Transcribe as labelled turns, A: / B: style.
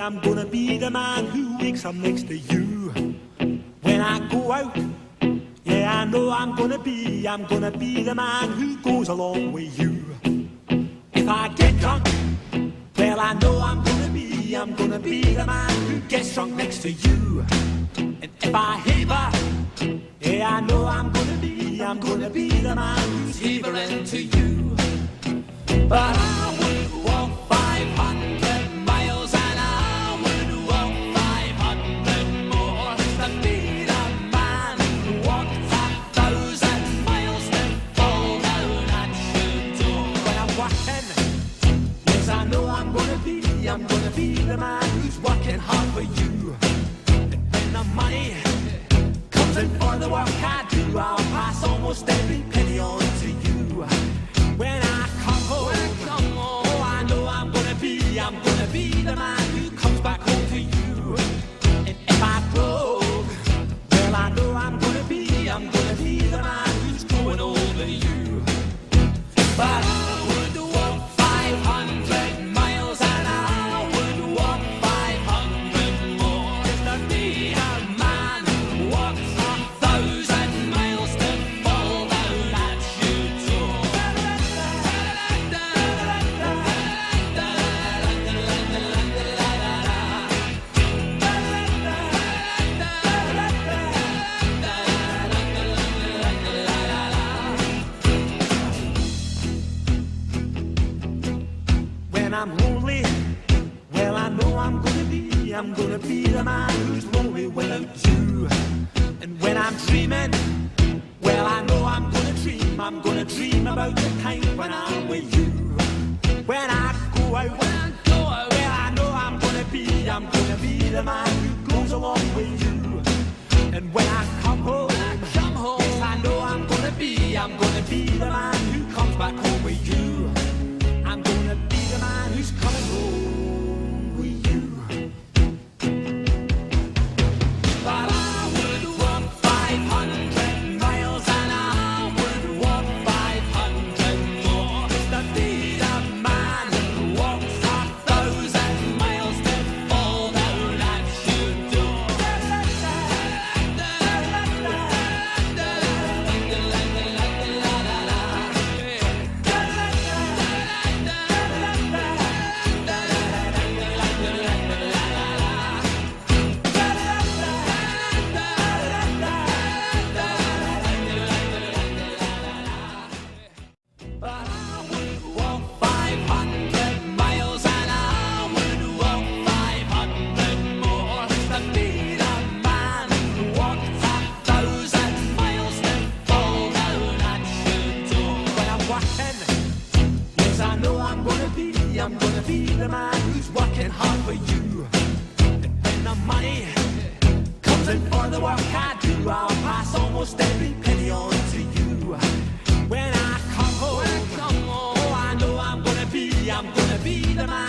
A: I'm gonna be the man who wakes up next to you. When I go out, yeah, I know I'm gonna be the man who goes along with you. If I get drunk, well, I know I'm gonna be the man who gets drunk next to you. And if I haver, yeah, I know I'm gonna be the man who's havering to you. But I would walk 500 miles and I would walk 500 more to be the man who walked 1,000 miles to fall down at your door. When I'm walking, yes, I know I'm gonna be the man who's working hard for you. And when the money comes in for the work I do, I'll pass almost every penny on to you. When I come home, oh, I know I'm gonna be the man who comes back home to you. And if I broke, well, I know I'm gonna be the man who's growing over you. But I would walk 500 miles and I would walk 500 more to be a man who walks 1,000 miles to fall down at your door. When I'm lonely, well, I know I'm gonna be the man who's lonely without you. And when I'm dreaming, well, I know I'm gonna dream about the time when I'm with you. When I go out, well, I know I'm gonna be the man who goes along with you. And when I come home, yes, I know I'm gonna be the man who comes back home with you. I'm gonna be the man who's coming home with you. But I would walk 500 miles and I would walk 500 more to be the man who walks 1,000 miles to fall down at your door. But I would walk 500 miles and I would walk 500 more to be the man who walked 1,000 miles to fall down at your door. When I'm walking, yes, I know I'm gonna be the man who's working hard for you. And when the money comes in for the work I do, I'll pass almost every penny on to you. When I come home, oh, I know I'm gonna be the man